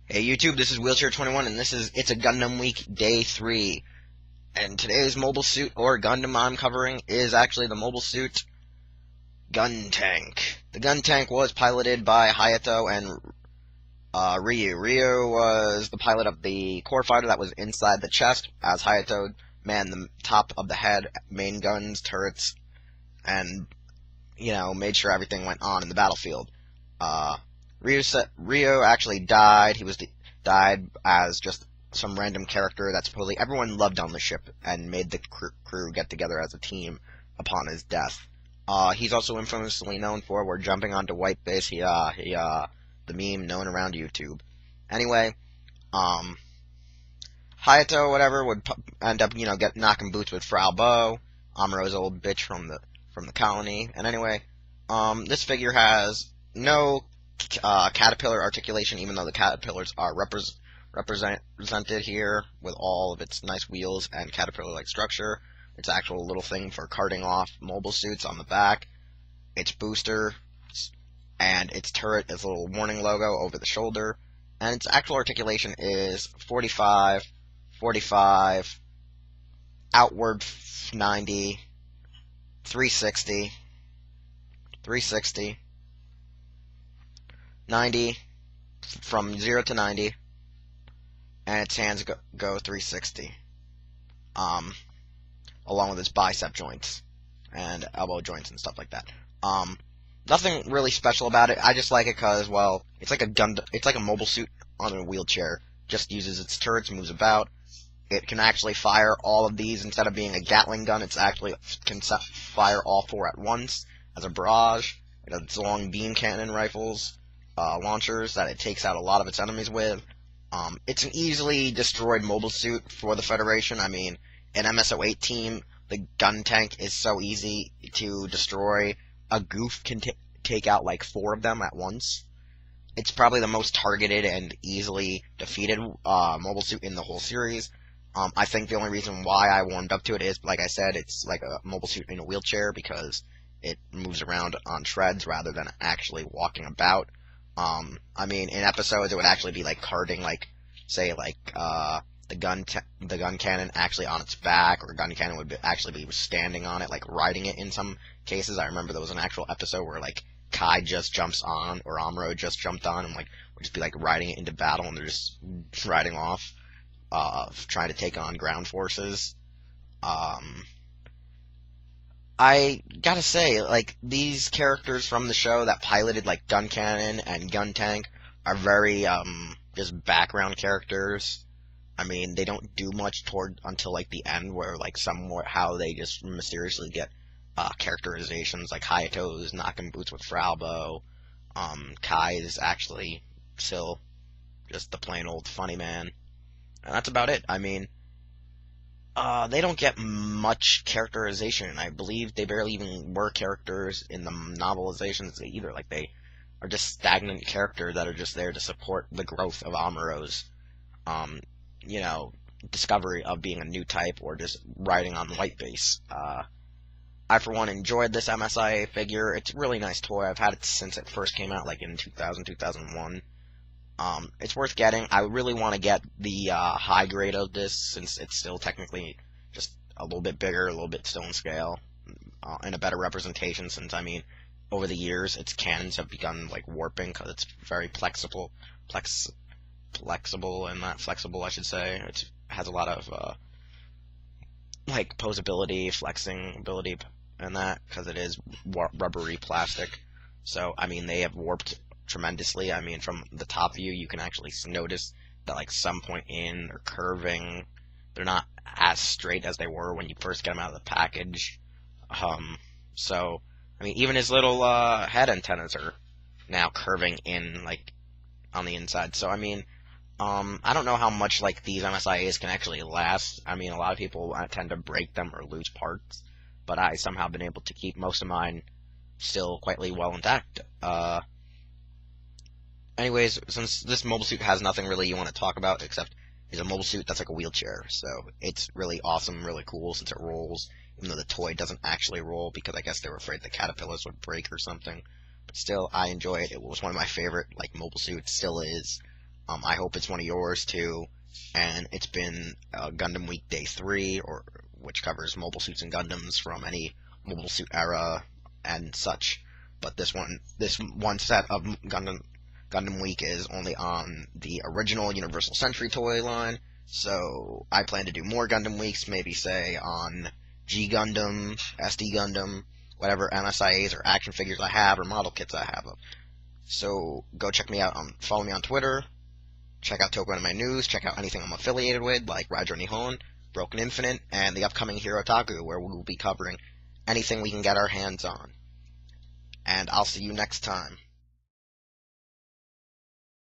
Hey YouTube, this is Wheelchair21 and it's a Gundam Week Day 3. And today's mobile suit or Gundam I'm covering is actually the mobile suit Guntank. The Guntank was piloted by Hayato and Ryu. Ryu was the pilot of the core fighter that was inside the chest, as Hayato manned the top of the head, main guns, turrets, and, made sure everything went on in the battlefield. Ryu actually died. He died as just some random character that supposedly everyone loved on the ship and made the crew get together as a team upon his death. He's also infamously known for "we're jumping onto white base." The meme known around YouTube. Anyway, Hayato, whatever, would end up, knocking boots with flaw, Amuro's old bitch from the colony. And anyway, this figure has no caterpillar articulation, even though the caterpillars are represented here with all of its nice wheels and caterpillar-like structure. Its actual little thing for carting off mobile suits on the back. Its booster and its turret is a little warning logo over the shoulder. And its actual articulation is 45, 45, outward 90, 360, 360, 90, from 0 to 90, and its hands go 360, along with its bicep joints and elbow joints and stuff like that. Nothing really special about it. I just like it because, well, it's like a mobile suit on a wheelchair. Just uses its turrets, moves about. It can actually fire all of these instead of being a Gatling gun. It's actually can fire all four at once as a barrage. It has long beam cannon rifles. Launchers that it takes out a lot of its enemies with. It's an easily destroyed mobile suit for the Federation. I mean, an MSO8 team, the Guntank is so easy to destroy. A goof can take out like 4 of them at once. It's probably the most targeted and easily defeated mobile suit in the whole series. I think the only reason why I warmed up to it is, like I said, it's like a mobile suit in a wheelchair because it moves around on treads rather than actually walking about. I mean, in episodes, it would actually be like carting, like, say, like, the gun cannon actually on its back, or gun cannon would actually be standing on it, like, riding it in some cases. I remember there was an actual episode where, like, Kai just jumps on, or Amuro just jumped on, and, like, would just be, like, riding it into battle, and they're just riding off, trying to take on ground forces. I gotta say, like, these characters from the show that piloted, like, Gun Cannon and Guntank are very, just background characters. I mean, they don't do much until, like, the end, where, like, how they just mysteriously get, characterizations, like Hayato's knocking boots with flaw. Kai is actually still just the plain old funny man. And that's about it. I mean, they don't get much characterization. I believe they barely even were characters in the novelizations either. Like, they are just stagnant characters that are just there to support the growth of Amuro's, discovery of being a new type or just riding on white base. I, for one, enjoyed this MSIA figure. It's a really nice toy. I've had it since it first came out, like in 2000, 2001. It's worth getting. I really want to get the high grade of this, since it's still technically just a little bit bigger, a little bit still in scale, and a better representation, since, I mean, over the years, its cannons have begun, like, warping, because it's very flexible, and not flexible, I should say. It has a lot of, like, posability, flexing ability, and that, because it is rubbery plastic. So, I mean, they have warped tremendously. I mean, from the top view, you can actually notice that, like, some point in they're curving. They're not as straight as they were when you first get them out of the package. So, I mean, even his little head antennas are now curving in, like, on the inside. So, I mean, I don't know how much, like, these MSIAs can actually last. I mean, a lot of people tend to break them or lose parts, but I somehow been able to keep most of mine still quite well intact. Anyways, since this mobile suit has nothing really you want to talk about, except it's a mobile suit that's like a wheelchair, so it's really awesome, really cool, since it rolls, even though the toy doesn't actually roll, because I guess they were afraid the caterpillars would break or something. But still, I enjoy it. It was one of my favorite, like, mobile suits, still is. I hope it's one of yours too. And it's been Gundam Week Day 3, which covers mobile suits and Gundams from any mobile suit era and such. But this one set of Gundam Week is only on the original Universal Century toy line. So I plan to do more Gundam Weeks, maybe say on G Gundam, SD Gundam, whatever MSIAs or action figures I have or model kits I have of. So go check me out follow me on Twitter, check out Toko Anime News, check out anything I'm affiliated with, like Rajo Nihon, Broken Infinite, and the upcoming Hero Taku, where we will be covering anything we can get our hands on. And I'll see you next time.